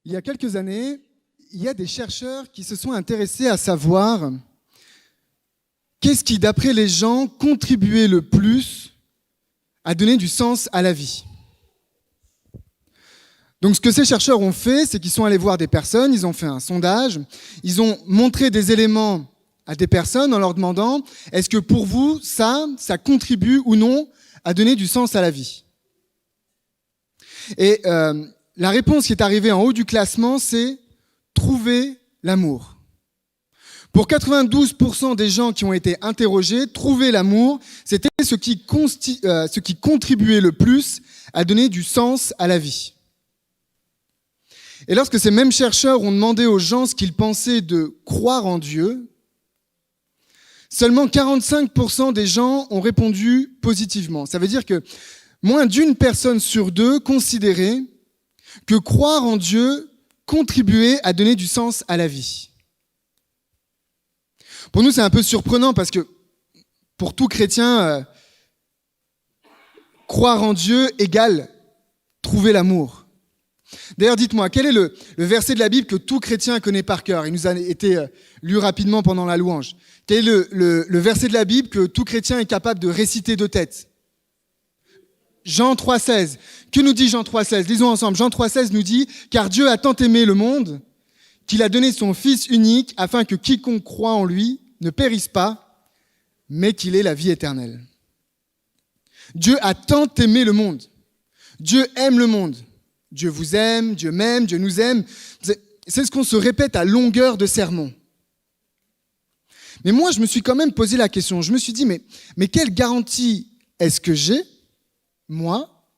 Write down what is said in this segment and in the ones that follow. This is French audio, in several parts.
Il y a quelques années, il y a des chercheurs qui se sont intéressés à savoir qu'est-ce qui, d'après les gens, contribuait le plus à donner du sens à la vie. Donc ce que ces chercheurs ont fait, c'est qu'ils sont allés voir des personnes, ils ont fait un sondage, ils ont montré des éléments à des personnes en leur demandant « Est-ce que pour vous, ça contribue ou non à donner du sens à la vie ?» Et la réponse qui est arrivée en haut du classement, c'est « Trouver l'amour ». Pour 92% des gens qui ont été interrogés, trouver l'amour, c'était ce qui contribuait le plus à donner du sens à la vie. Et lorsque ces mêmes chercheurs ont demandé aux gens ce qu'ils pensaient de croire en Dieu, seulement 45% des gens ont répondu positivement. Ça veut dire que moins d'une personne sur deux considérait que croire en Dieu contribuait à donner du sens à la vie. Pour nous, c'est un peu surprenant parce que pour tout chrétien, croire en Dieu égale trouver l'amour. D'ailleurs, dites-moi, quel est le verset de la Bible que tout chrétien connaît par cœur ? Il nous a été lu rapidement pendant la louange. Quel est le verset de la Bible que tout chrétien est capable de réciter de tête ? Jean 3,16. Que nous dit Jean 3,16 ? Lisons ensemble. Jean 3,16 nous dit « Car Dieu a tant aimé le monde qu'il a donné son Fils unique afin que quiconque croit en lui ne périsse pas, mais qu'il ait la vie éternelle. » Dieu a tant aimé le monde. Dieu aime le monde. Dieu vous aime, Dieu m'aime, Dieu nous aime. C'est ce qu'on se répète à longueur de sermons. Mais moi, je me suis quand même posé la question. Je me suis dit, mais quelle garantie est-ce que j'ai, moi,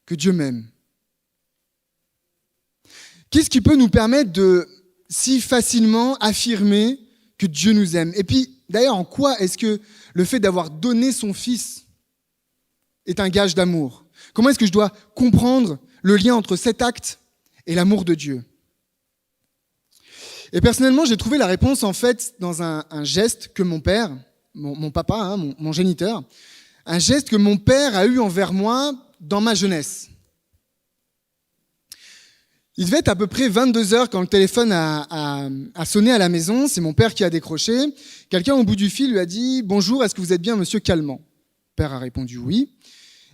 que Dieu m'aime ? Qu'est-ce qui peut nous permettre de si facilement affirmer que Dieu nous aime ? Et puis, d'ailleurs, en quoi est-ce que le fait d'avoir donné son Fils est un gage d'amour ? Comment est-ce que je dois comprendre le lien entre cet acte et l'amour de Dieu? Et personnellement, j'ai trouvé la réponse en fait dans un geste que mon père, mon papa, mon géniteur, un geste que mon père a eu envers moi dans ma jeunesse. Il devait être à peu près 22h quand le téléphone a sonné à la maison. C'est mon père qui a décroché. Quelqu'un au bout du fil lui a dit « Bonjour, est-ce que vous êtes bien monsieur Calment ?» Le père a répondu « Oui ».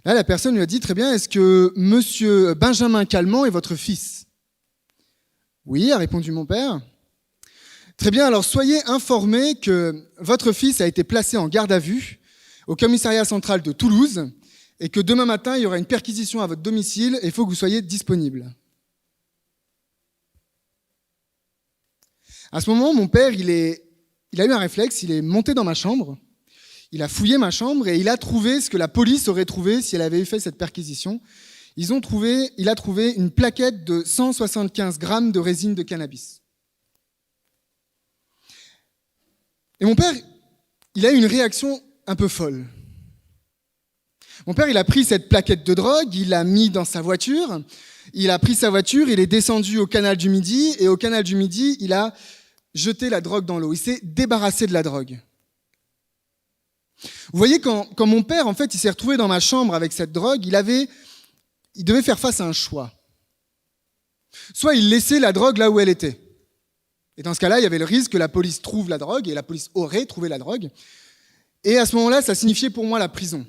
Là, la personne lui a dit « Très bien, est-ce que monsieur Benjamin Calment est votre fils ?» « Oui », a répondu mon père. « Très bien, alors soyez informés que votre fils a été placé en garde à vue au commissariat central de Toulouse et que demain matin, il y aura une perquisition à votre domicile et il faut que vous soyez disponible. » À ce moment, mon père, il a eu un réflexe, il est monté dans ma chambre, il a fouillé ma chambre et il a trouvé ce que la police aurait trouvé si elle avait fait cette perquisition. Il a trouvé une plaquette de 175 grammes de résine de cannabis. Et mon père, il a eu une réaction un peu folle. Mon père, il a pris cette plaquette de drogue, il l'a mis dans sa voiture, il a pris sa voiture, il est descendu au canal du Midi et au canal du Midi, il a jeté la drogue dans l'eau. Il s'est débarrassé de la drogue. Vous voyez, quand mon père, en fait, il s'est retrouvé dans ma chambre avec cette drogue, il devait faire face à un choix. Soit il laissait la drogue là où elle était. Et dans ce cas-là, il y avait le risque que la police trouve la drogue, et la police aurait trouvé la drogue. Et à ce moment-là, ça signifiait pour moi la prison.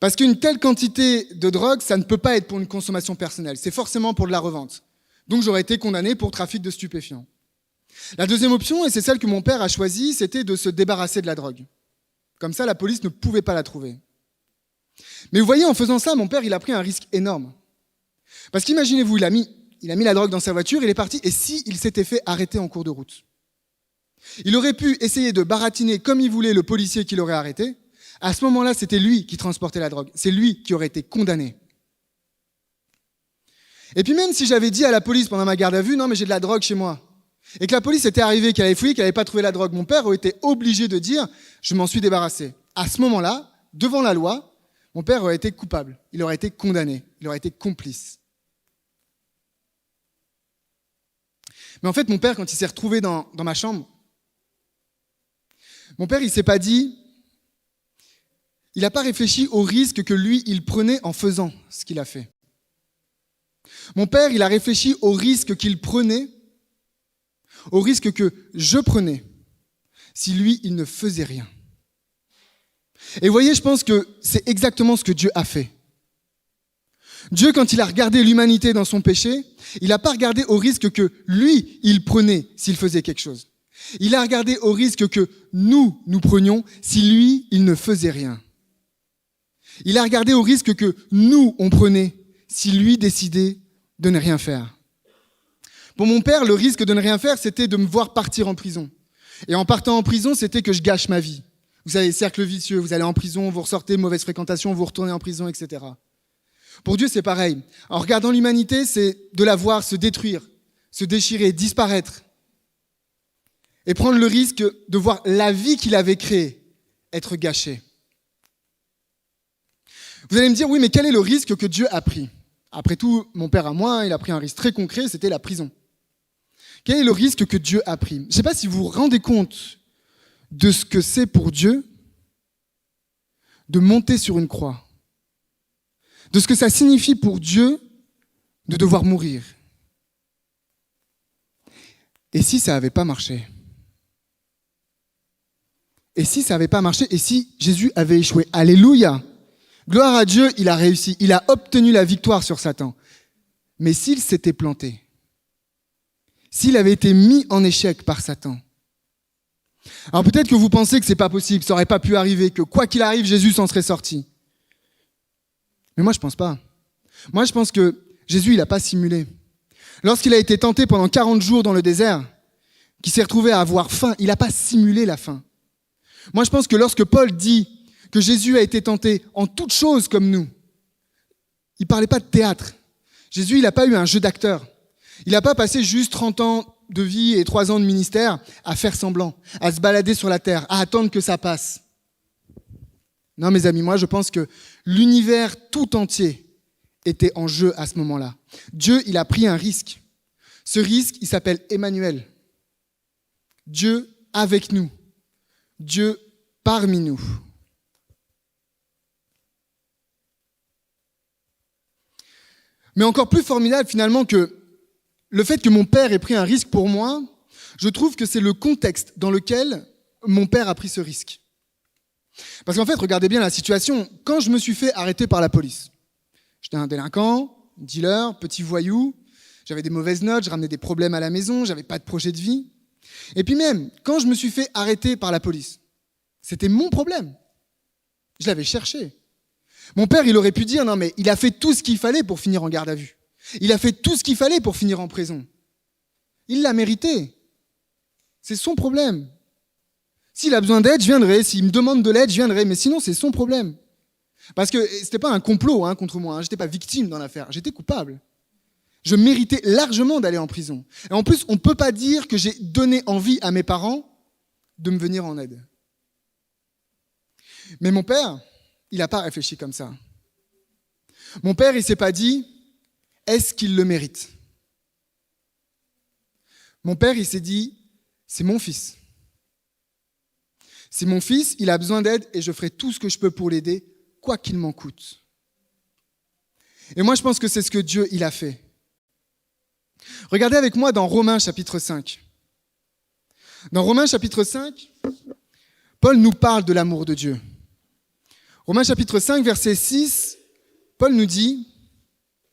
Parce qu'une telle quantité de drogue, ça ne peut pas être pour une consommation personnelle. C'est forcément pour de la revente. Donc j'aurais été condamné pour trafic de stupéfiants. La deuxième option, et c'est celle que mon père a choisie, c'était de se débarrasser de la drogue. Comme ça, la police ne pouvait pas la trouver. Mais vous voyez, en faisant ça, mon père, il a pris un risque énorme. Parce qu'imaginez-vous, il a mis la drogue dans sa voiture, il est parti, et s'il s'était fait arrêter en cours de route ? Il aurait pu essayer de baratiner comme il voulait le policier qui l'aurait arrêté. À ce moment-là, c'était lui qui transportait la drogue. C'est lui qui aurait été condamné. Et puis même si j'avais dit à la police pendant ma garde à vue, non mais j'ai de la drogue chez moi, et que la police était arrivée, qu'elle avait fouillé, qu'elle n'avait pas trouvé la drogue, mon père aurait été obligé de dire « je m'en suis débarrassé ». À ce moment-là, devant la loi, mon père aurait été coupable, il aurait été condamné, il aurait été complice. Mais en fait, mon père, quand il s'est retrouvé dans ma chambre, mon père, il ne s'est pas dit, il n'a pas réfléchi au risque que lui, il prenait en faisant ce qu'il a fait. Mon père, il a réfléchi au risque qu'il prenait, au risque que je prenais, si lui, il ne faisait rien. Et vous voyez, je pense que c'est exactement ce que Dieu a fait. Dieu, quand il a regardé l'humanité dans son péché, il n'a pas regardé au risque que lui, il prenait s'il faisait quelque chose. Il a regardé au risque que nous prenions si lui, il ne faisait rien. Il a regardé au risque que nous, on prenait si lui décidait de ne rien faire. Pour mon père, le risque de ne rien faire, c'était de me voir partir en prison. Et en partant en prison, c'était que je gâche ma vie. Vous savez, cercle vicieux, vous allez en prison, vous ressortez, mauvaise fréquentation, vous retournez en prison, etc. Pour Dieu, c'est pareil. En regardant l'humanité, c'est de la voir se détruire, se déchirer, disparaître. Et prendre le risque de voir la vie qu'il avait créée être gâchée. Vous allez me dire, oui, mais quel est le risque que Dieu a pris ? Après tout, mon père à moi, il a pris un risque très concret, c'était la prison. Quel est le risque que Dieu a pris ? Je ne sais pas si vous vous rendez compte de ce que c'est pour Dieu de monter sur une croix, de ce que ça signifie pour Dieu de devoir mourir. Et si ça n'avait pas marché ? Et si ça n'avait pas marché ? Et si Jésus avait échoué ? Alléluia ! Gloire à Dieu, il a réussi. Il a obtenu la victoire sur Satan. Mais s'il s'était planté, s'il avait été mis en échec par Satan, alors peut-être que vous pensez que c'est pas possible, ça n'aurait pas pu arriver, que quoi qu'il arrive, Jésus s'en serait sorti. Mais moi, je pense pas. Moi, je pense que Jésus, il n'a pas simulé. Lorsqu'il a été tenté pendant 40 jours dans le désert, qu'il s'est retrouvé à avoir faim, il n'a pas simulé la faim. Moi, je pense que lorsque Paul dit que Jésus a été tenté en toutes choses comme nous, il ne parlait pas de théâtre. Jésus, il n'a pas eu un jeu d'acteur. Il n'a pas passé juste 30 ans de vie et 3 ans de ministère à faire semblant, à se balader sur la terre, à attendre que ça passe. Non, mes amis, moi, je pense que l'univers tout entier était en jeu à ce moment-là. Dieu, il a pris un risque. Ce risque, il s'appelle Emmanuel. Dieu avec nous. Dieu parmi nous. Mais encore plus formidable finalement que le fait que mon père ait pris un risque pour moi, je trouve que c'est le contexte dans lequel mon père a pris ce risque. Parce qu'en fait, regardez bien la situation. Quand je me suis fait arrêter par la police, j'étais un délinquant, dealer, petit voyou, j'avais des mauvaises notes, je ramenais des problèmes à la maison, j'avais pas de projet de vie. Et puis même, quand je me suis fait arrêter par la police, c'était mon problème. Je l'avais cherché. Mon père, il aurait pu dire, non mais il a fait tout ce qu'il fallait pour finir en garde à vue. Il a fait tout ce qu'il fallait pour finir en prison. Il l'a mérité. C'est son problème. S'il a besoin d'aide, je viendrai. S'il me demande de l'aide, je viendrai. Mais sinon, c'est son problème. Parce que c'était pas un complot contre moi. J'étais pas victime dans l'affaire. J'étais coupable. Je méritais largement d'aller en prison. Et en plus, on ne peut pas dire que j'ai donné envie à mes parents de me venir en aide. Mais mon père, il n'a pas réfléchi comme ça. Mon père, il ne s'est pas dit, est-ce qu'il le mérite ? Mon père, il s'est dit, c'est mon fils. C'est mon fils, il a besoin d'aide et je ferai tout ce que je peux pour l'aider, quoi qu'il m'en coûte. Et moi, je pense que c'est ce que Dieu, il a fait. Regardez avec moi dans Romains chapitre 5. Dans Romains chapitre 5, Paul nous parle de l'amour de Dieu. Romains chapitre 5, verset 6, Paul nous dit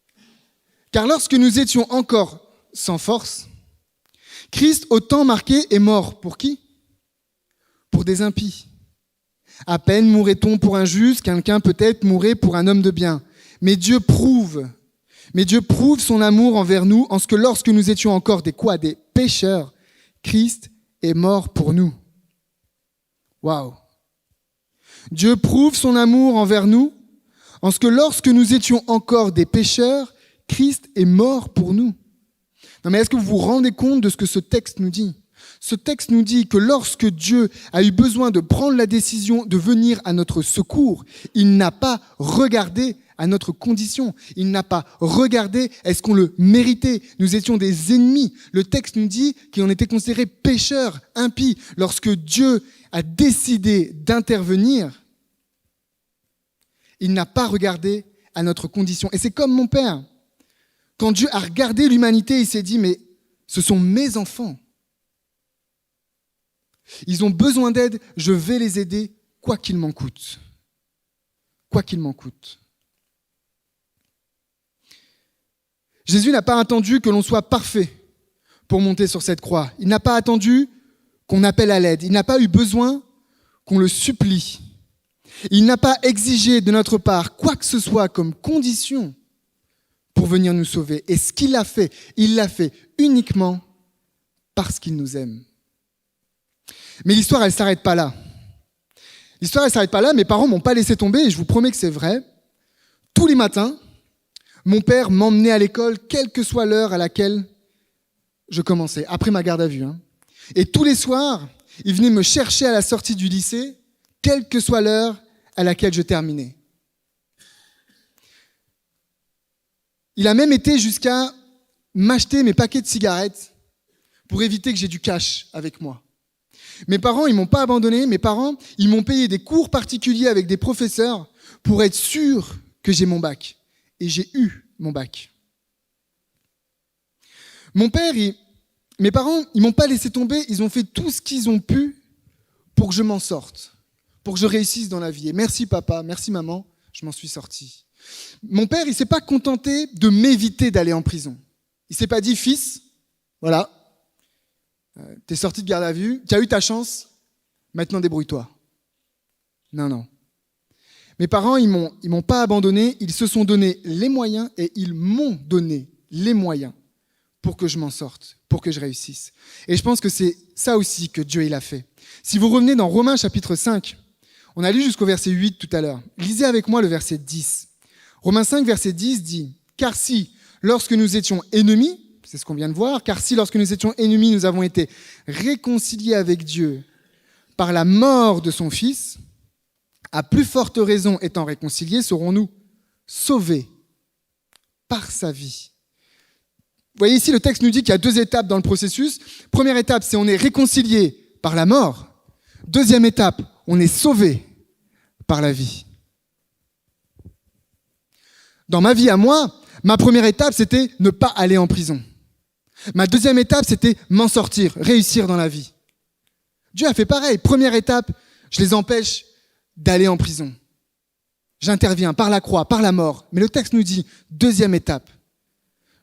« Car lorsque nous étions encore sans force, Christ, au temps marqué, est mort. Pour qui ? Pour des impies. À peine mourrait-on pour un juste, quelqu'un peut-être mourrait pour un homme de bien. Mais Dieu prouve son amour envers nous en ce que lorsque nous étions encore des pécheurs, Christ est mort pour nous. » Waouh! Dieu prouve son amour envers nous en ce que lorsque nous étions encore des pécheurs, Christ est mort pour nous. Non mais est-ce que vous vous rendez compte de ce que ce texte nous dit ? Ce texte nous dit que lorsque Dieu a eu besoin de prendre la décision de venir à notre secours, il n'a pas regardé à notre condition. Il n'a pas regardé est-ce qu'on le méritait. Nous étions des ennemis. Le texte nous dit qu'on était considérés pécheurs, impies. Lorsque Dieu a décidé d'intervenir, il n'a pas regardé à notre condition. Et c'est comme mon père. Quand Dieu a regardé l'humanité, il s'est dit, mais ce sont mes enfants. Ils ont besoin d'aide, je vais les aider, quoi qu'il m'en coûte. Quoi qu'il m'en coûte. Jésus n'a pas attendu que l'on soit parfait pour monter sur cette croix. Il n'a pas attendu qu'on appelle à l'aide. Il n'a pas eu besoin qu'on le supplie. Il n'a pas exigé de notre part quoi que ce soit comme condition pour venir nous sauver. Et ce qu'il a fait, il l'a fait uniquement parce qu'il nous aime. Mais l'histoire, elle ne s'arrête pas là. L'histoire, elle ne s'arrête pas là. Mes parents ne m'ont pas laissé tomber et je vous promets que c'est vrai. Tous les matins, mon père m'emmenait à l'école, quelle que soit l'heure à laquelle je commençais, après ma garde à vue. Et tous les soirs, il venait me chercher à la sortie du lycée, quelle que soit l'heure à laquelle je terminais. Il a même été jusqu'à m'acheter mes paquets de cigarettes pour éviter que j'ai du cash avec moi. Mes parents, ils ne m'ont pas abandonné. Mes parents, ils m'ont payé des cours particuliers avec des professeurs pour être sûr que j'ai mon bac. Et j'ai eu mon bac. Mon père, mes parents, ils ne m'ont pas laissé tomber. Ils ont fait tout ce qu'ils ont pu pour que je m'en sorte, pour que je réussisse dans la vie. Et merci papa, merci maman, je m'en suis sorti. Mon père, il ne s'est pas contenté de m'éviter d'aller en prison. Il ne s'est pas dit, fils, voilà, t'es sorti de garde à vue, tu as eu ta chance, maintenant débrouille-toi. Non. Mes parents, ils m'ont pas abandonné, ils se sont donné les moyens et ils m'ont donné les moyens pour que je m'en sorte, pour que je réussisse. Et je pense que c'est ça aussi que Dieu il a fait. Si vous revenez dans Romains chapitre 5, on a lu jusqu'au verset 8 tout à l'heure. Lisez avec moi le verset 10. Romains 5, verset 10 dit « Car si, lorsque nous étions ennemis, c'est ce qu'on vient de voir, car si, lorsque nous étions ennemis, nous avons été réconciliés avec Dieu par la mort de son Fils, à plus forte raison étant réconciliés, serons-nous sauvés par sa vie. » Vous voyez ici, le texte nous dit qu'il y a 2 étapes dans le processus. Première étape, c'est on est réconcilié par la mort. Deuxième étape, on est sauvé par la vie. Dans ma vie à moi, ma première étape, c'était ne pas aller en prison. Ma deuxième étape, c'était m'en sortir, réussir dans la vie. Dieu a fait pareil. Première étape, je les empêche d'aller en prison. J'interviens par la croix, par la mort. Mais le texte nous dit, deuxième étape,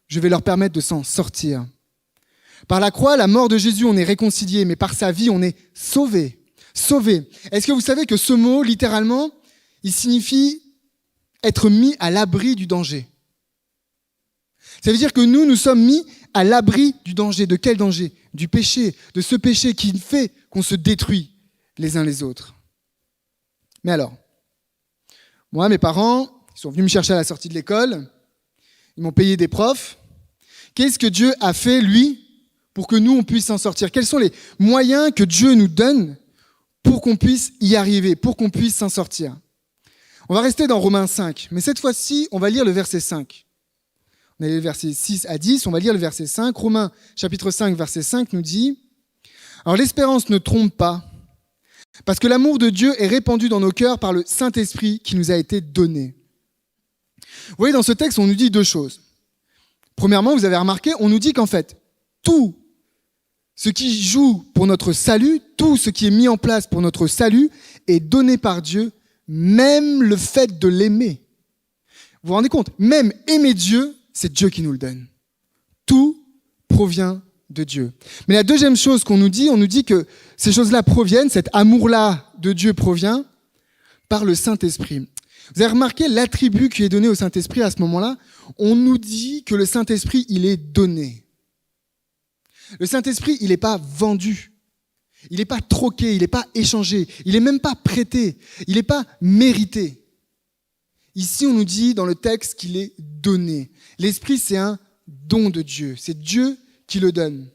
je vais leur permettre de s'en sortir. Par la croix, la mort de Jésus, on est réconcilié, mais par sa vie, on est sauvé. Sauvé. Est-ce que vous savez que ce mot, littéralement, il signifie être mis à l'abri du danger. Ça veut dire que nous sommes mis à l'abri du danger. De quel danger ? Du péché, de ce péché qui fait qu'on se détruit les uns les autres. Mais alors, moi, mes parents, ils sont venus me chercher à la sortie de l'école, ils m'ont payé des profs. Qu'est-ce que Dieu a fait, lui, pour que nous, on puisse s'en sortir ? Quels sont les moyens que Dieu nous donne pour qu'on puisse y arriver, pour qu'on puisse s'en sortir ? On va rester dans Romains 5, mais cette fois-ci, on va lire le verset 5. On a lu le verset 6 à 10, on va lire le verset 5. Romains chapitre 5, verset 5 nous dit « Alors l'espérance ne trompe pas, parce que l'amour de Dieu est répandu dans nos cœurs par le Saint-Esprit qui nous a été donné. » Vous voyez, dans ce texte, on nous dit 2 choses. Premièrement, vous avez remarqué, on nous dit qu'en fait, tout ce qui joue pour notre salut, tout ce qui est mis en place pour notre salut est donné par Dieu, même le fait de l'aimer. Vous vous rendez compte ? Même aimer Dieu, c'est Dieu qui nous le donne. Tout provient de Dieu. Mais la deuxième chose qu'on nous dit, on nous dit que ces choses-là proviennent, cet amour-là de Dieu provient par le Saint-Esprit. Vous avez remarqué l'attribut qui est donné au Saint-Esprit à ce moment-là ? On nous dit que le Saint-Esprit, il est donné. Le Saint-Esprit, il n'est pas vendu. Il n'est pas troqué, il n'est pas échangé, il n'est même pas prêté, il n'est pas mérité. Ici, on nous dit dans le texte qu'il est donné. L'Esprit, c'est un don de Dieu. C'est Dieu qui le donne.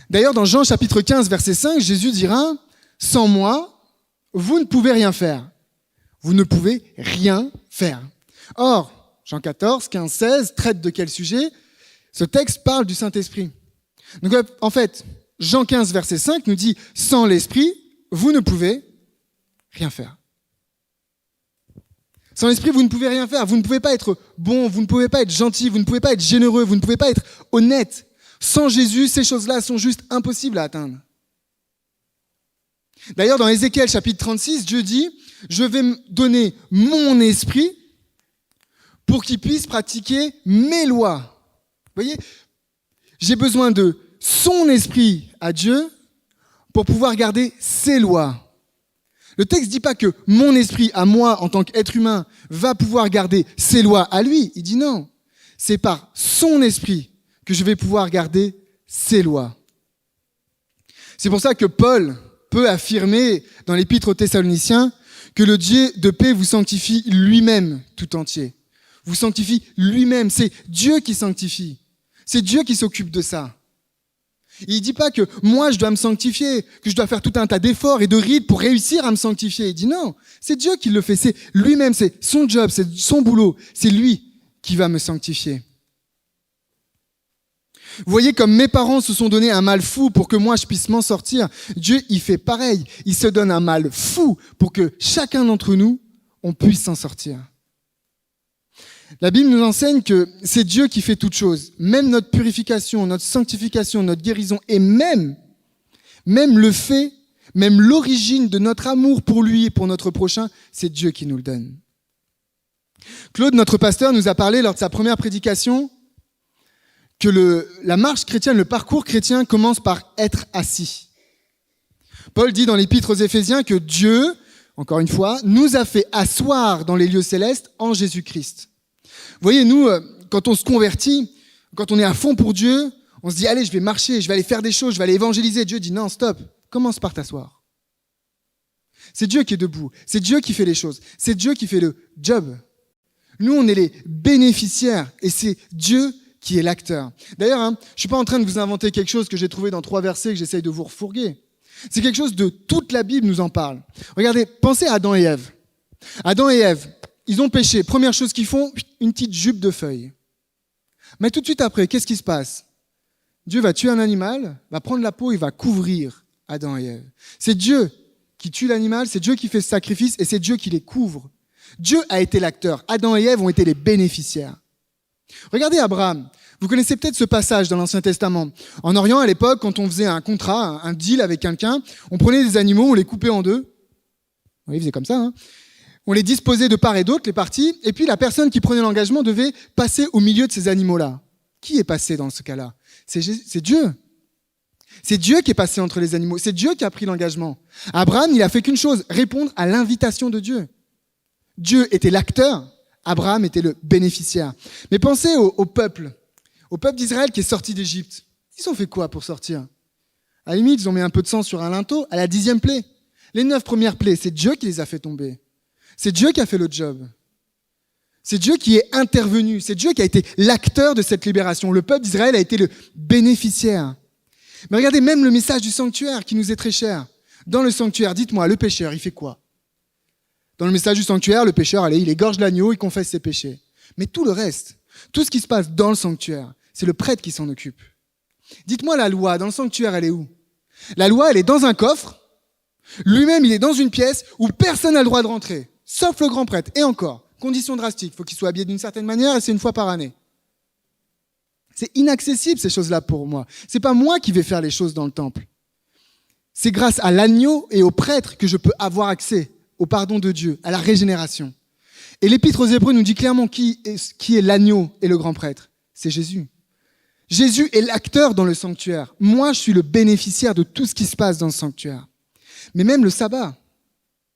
D'ailleurs, dans Jean chapitre 15, verset 5, Jésus dira « Sans moi, vous ne pouvez rien faire. Vous ne pouvez rien faire. » Or, Jean 14, 15, 16 traite de quel sujet ? Ce texte parle du Saint-Esprit. Donc, en fait, Jean 15, verset 5 nous dit « Sans l'Esprit, vous ne pouvez rien faire. » Sans l'esprit, vous ne pouvez rien faire. Vous ne pouvez pas être bon, vous ne pouvez pas être gentil, vous ne pouvez pas être généreux, vous ne pouvez pas être honnête. Sans Jésus, ces choses-là sont juste impossibles à atteindre. D'ailleurs, dans Ézéchiel chapitre 36, Dieu dit « Je vais donner mon esprit pour qu'il puisse pratiquer mes lois. » Vous voyez, j'ai besoin de son esprit à Dieu pour pouvoir garder ses lois. Le texte ne dit pas que mon esprit à moi, en tant qu'être humain, va pouvoir garder ses lois à lui. Il dit non. C'est par son esprit que je vais pouvoir garder ses lois. C'est pour ça que Paul peut affirmer dans l'épître aux Thessaloniciens que le Dieu de paix vous sanctifie lui-même tout entier. Vous sanctifie lui-même. C'est Dieu qui sanctifie. C'est Dieu qui s'occupe de ça. Il ne dit pas que moi je dois me sanctifier, que je dois faire tout un tas d'efforts et de rites pour réussir à me sanctifier. Il dit non, c'est Dieu qui le fait, c'est lui-même, c'est son job, c'est son boulot, c'est lui qui va me sanctifier. Vous voyez, comme mes parents se sont donné un mal fou pour que moi je puisse m'en sortir, Dieu il fait pareil, il se donne un mal fou pour que chacun d'entre nous, on puisse s'en sortir. La Bible nous enseigne que c'est Dieu qui fait toutes choses, même notre purification, notre sanctification, notre guérison et même le fait, même l'origine de notre amour pour lui et pour notre prochain, c'est Dieu qui nous le donne. Claude, notre pasteur, nous a parlé lors de sa première prédication que la marche chrétienne, le parcours chrétien commence par être assis. Paul dit dans l'épître aux Éphésiens que Dieu, encore une fois, nous a fait asseoir dans les lieux célestes en Jésus-Christ. Vous voyez, nous, quand on se convertit, quand on est à fond pour Dieu, on se dit, allez, je vais marcher, je vais aller faire des choses, je vais aller évangéliser. Dieu dit, non, stop, commence par t'asseoir. C'est Dieu qui est debout, c'est Dieu qui fait les choses, c'est Dieu qui fait le job. Nous, on est les bénéficiaires et c'est Dieu qui est l'acteur. D'ailleurs, je ne suis pas en train de vous inventer quelque chose que j'ai trouvé dans 3 versets que j'essaye de vous refourguer. C'est quelque chose de toute la Bible nous en parle. Regardez, pensez à Adam et Ève. Adam et Ève, ils ont péché. Première chose qu'ils font, une petite jupe de feuilles. Mais tout de suite après, qu'est-ce qui se passe? Dieu va tuer un animal, va prendre la peau et va couvrir Adam et Ève. C'est Dieu qui tue l'animal, c'est Dieu qui fait ce sacrifice et c'est Dieu qui les couvre. Dieu a été l'acteur. Adam et Ève ont été les bénéficiaires. Regardez Abraham. Vous connaissez peut-être ce passage dans l'Ancien Testament. En Orient, à l'époque, quand on faisait un contrat, un deal avec quelqu'un, on prenait des animaux, on les coupait en deux. Oui, ils faisaient comme ça, hein. On les disposait de part et d'autre, les parties, et puis la personne qui prenait l'engagement devait passer au milieu de ces animaux-là. Qui est passé dans ce cas-là? C'est Dieu. C'est Dieu qui est passé entre les animaux. C'est Dieu qui a pris l'engagement. Abraham, il a fait qu'une chose, répondre à l'invitation de Dieu. Dieu était l'acteur, Abraham était le bénéficiaire. Mais pensez au peuple d'Israël qui est sorti d'Égypte. Ils ont fait quoi pour sortir? À la limite, ils ont mis un peu de sang sur un linteau à la 10e plaie. Les 9 premières plaies, c'est Dieu qui les a fait tomber. C'est Dieu qui a fait le job. C'est Dieu qui est intervenu. C'est Dieu qui a été l'acteur de cette libération. Le peuple d'Israël a été le bénéficiaire. Mais regardez, même le message du sanctuaire qui nous est très cher. Dans le sanctuaire, dites-moi, le pécheur, il fait quoi? Dans le message du sanctuaire, le pécheur, allez, il égorge l'agneau, il confesse ses péchés. Mais tout le reste, tout ce qui se passe dans le sanctuaire, c'est le prêtre qui s'en occupe. Dites-moi, la loi, dans le sanctuaire, elle est où? La loi, elle est dans un coffre. Lui-même, il est dans une pièce où personne n'a le droit de rentrer, sauf le grand prêtre. Et encore, condition drastique, il faut qu'il soit habillé d'une certaine manière et c'est une fois par année. C'est inaccessible, ces choses-là, pour moi. C'est pas moi qui vais faire les choses dans le temple. C'est grâce à l'agneau et au prêtre que je peux avoir accès au pardon de Dieu, à la régénération. Et l'Épître aux Hébreux nous dit clairement qui est l'agneau et le grand prêtre. C'est Jésus. Jésus est l'acteur dans le sanctuaire. Moi, je suis le bénéficiaire de tout ce qui se passe dans le sanctuaire. Mais même le sabbat.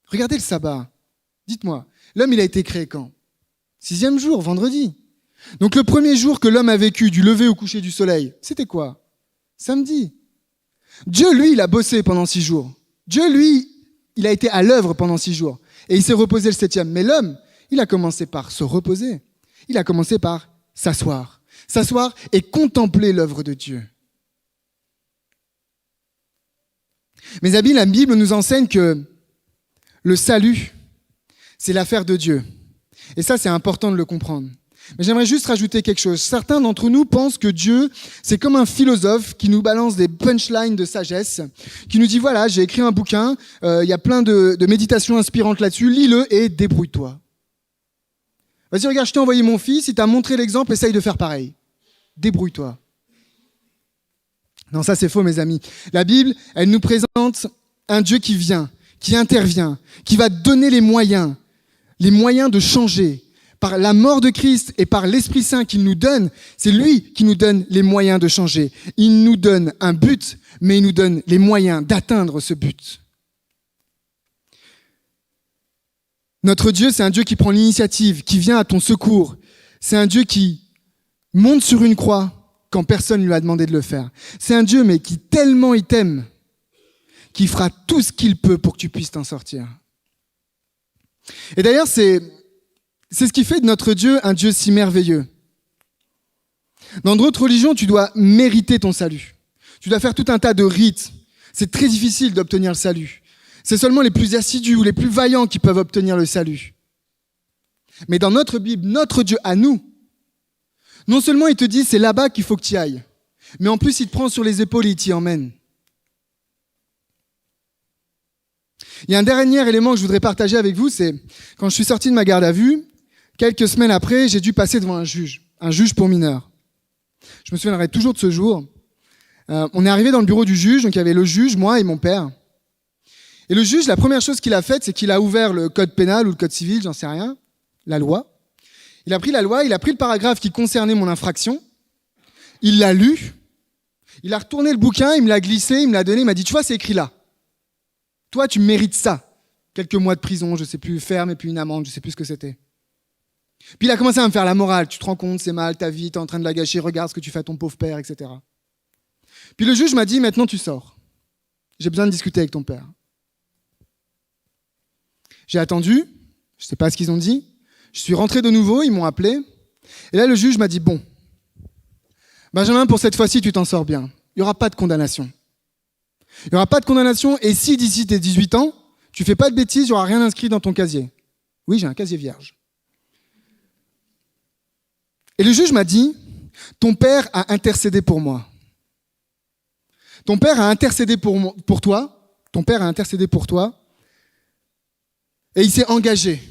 Regardez le sabbat. Dites-moi, l'homme, il a été créé quand? 6e jour, vendredi. Donc le premier jour que l'homme a vécu du lever au coucher du soleil, c'était quoi? Samedi. Dieu, lui, il a bossé pendant 6 jours. Dieu, lui, il a été à l'œuvre pendant 6 jours. Et il s'est reposé le 7e. Mais l'homme, il a commencé par se reposer. Il a commencé par s'asseoir. S'asseoir et contempler l'œuvre de Dieu. Mes amis, la Bible nous enseigne que le salut, c'est l'affaire de Dieu. Et ça, c'est important de le comprendre. Mais j'aimerais juste rajouter quelque chose. Certains d'entre nous pensent que Dieu, c'est comme un philosophe qui nous balance des punchlines de sagesse, qui nous dit, voilà, j'ai écrit un bouquin, y a plein de méditations inspirantes là-dessus, lis-le et débrouille-toi. Vas-y, regarde, je t'ai envoyé mon fils, il t'a montré l'exemple, essaye de faire pareil. Débrouille-toi. Non, ça c'est faux, mes amis. La Bible, elle nous présente un Dieu qui vient, qui intervient, qui va donner les moyens de changer. Par la mort de Christ et par l'Esprit Saint qu'il nous donne, c'est lui qui nous donne les moyens de changer. Il nous donne un but, mais il nous donne les moyens d'atteindre ce but. Notre Dieu, c'est un Dieu qui prend l'initiative, qui vient à ton secours. C'est un Dieu qui monte sur une croix quand personne ne lui a demandé de le faire. C'est un Dieu, mais qui tellement il t'aime, qu'il fera tout ce qu'il peut pour que tu puisses t'en sortir. Et d'ailleurs, c'est ce qui fait de notre Dieu un Dieu si merveilleux. Dans d'autres religions, tu dois mériter ton salut. Tu dois faire tout un tas de rites. C'est très difficile d'obtenir le salut. C'est seulement les plus assidus ou les plus vaillants qui peuvent obtenir le salut. Mais dans notre Bible, notre Dieu à nous, non seulement il te dit c'est là-bas qu'il faut que tu y ailles, mais en plus il te prend sur les épaules et il t'y emmène. Il y a un dernier élément que je voudrais partager avec vous, c'est quand je suis sorti de ma garde à vue, quelques semaines après, j'ai dû passer devant un juge pour mineurs. Je me souviendrai toujours de ce jour. On est arrivé dans le bureau du juge, donc il y avait le juge, moi et mon père. Et le juge, la première chose qu'il a faite, c'est qu'il a ouvert le code pénal ou le code civil, j'en sais rien, la loi. Il a pris la loi, il a pris le paragraphe qui concernait mon infraction, il l'a lu, il a retourné le bouquin, il me l'a glissé, il me l'a donné, il m'a dit « Tu vois, c'est écrit là. Toi, tu mérites ça. » Quelques mois de prison, je sais plus, ferme et puis une amende, je sais plus ce que c'était. Puis il a commencé à me faire la morale. Tu te rends compte, c'est mal, ta vie, t'es en train de la gâcher, regarde ce que tu fais à ton pauvre père, etc. Puis le juge m'a dit « Maintenant, tu sors. J'ai besoin de discuter avec ton père. » J'ai attendu, je sais pas ce qu'ils ont dit. Je suis rentré de nouveau, ils m'ont appelé. Et là, le juge m'a dit, bon, Benjamin, pour cette fois-ci, tu t'en sors bien. Il n'y aura pas de condamnation. Il n'y aura pas de condamnation. Et si d'ici tes 18 ans, tu fais pas de bêtises, il n'y aura rien inscrit dans ton casier. Oui, j'ai un casier vierge. Et le juge m'a dit, ton père a intercédé pour moi. Ton père a intercédé pour toi. Ton père a intercédé pour toi. Et il s'est engagé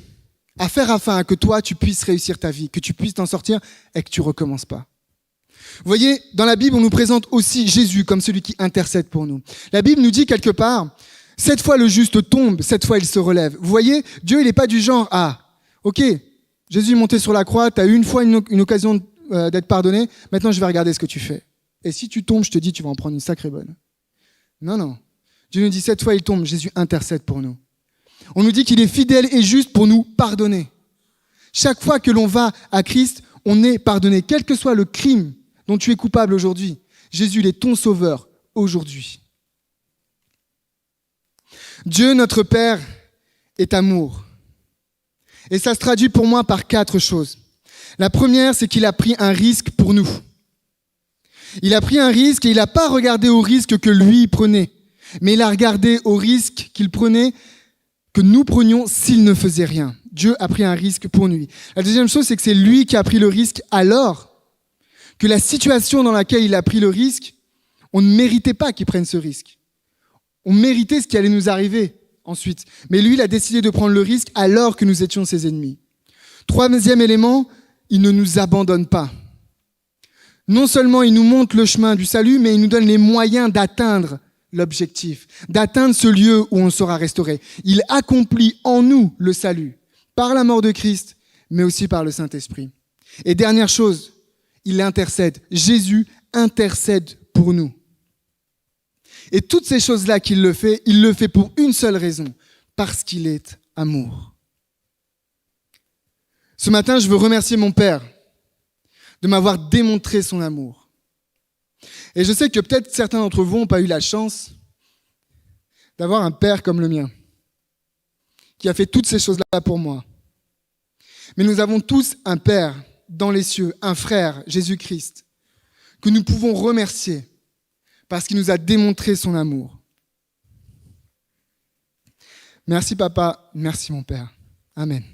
à faire afin que toi, tu puisses réussir ta vie, que tu puisses t'en sortir et que tu ne recommences pas. Vous voyez, dans la Bible, on nous présente aussi Jésus comme celui qui intercède pour nous. La Bible nous dit quelque part, 7 fois le juste tombe, 7 fois il se relève. Vous voyez, Dieu, il n'est pas du genre, ok, Jésus est monté sur la croix, tu as eu une fois une occasion d'être pardonné, maintenant je vais regarder ce que tu fais. Et si tu tombes, je te dis, tu vas en prendre une sacrée bonne. Non. Dieu nous dit 7 fois il tombe, Jésus intercède pour nous. On nous dit qu'il est fidèle et juste pour nous pardonner. Chaque fois que l'on va à Christ, on est pardonné. Quel que soit le crime dont tu es coupable aujourd'hui, Jésus, il est ton sauveur aujourd'hui. Dieu, notre Père, est amour. Et ça se traduit pour moi par 4 choses. La première, c'est qu'il a pris un risque pour nous. Il a pris un risque et il n'a pas regardé au risque que lui prenait, mais il a regardé au risque qu'il prenait, que nous prenions s'il ne faisait rien. Dieu a pris un risque pour lui. La deuxième chose, c'est que c'est lui qui a pris le risque alors que la situation dans laquelle il a pris le risque, on ne méritait pas qu'il prenne ce risque. On méritait ce qui allait nous arriver ensuite. Mais lui, il a décidé de prendre le risque alors que nous étions ses ennemis. Troisième élément, il ne nous abandonne pas. Non seulement il nous montre le chemin du salut, mais il nous donne les moyens d'atteindre l'objectif, d'atteindre ce lieu où on sera restauré. Il accomplit en nous le salut, par la mort de Christ, mais aussi par le Saint-Esprit. Et dernière chose, il intercède. Jésus intercède pour nous. Et toutes ces choses-là qu'il le fait, il le fait pour une seule raison, parce qu'il est amour. Ce matin, je veux remercier mon Père de m'avoir démontré son amour. Et je sais que peut-être certains d'entre vous n'ont pas eu la chance d'avoir un père comme le mien, qui a fait toutes ces choses-là pour moi. Mais nous avons tous un Père dans les cieux, un frère, Jésus-Christ, que nous pouvons remercier parce qu'il nous a démontré son amour. Merci papa, merci mon Père. Amen.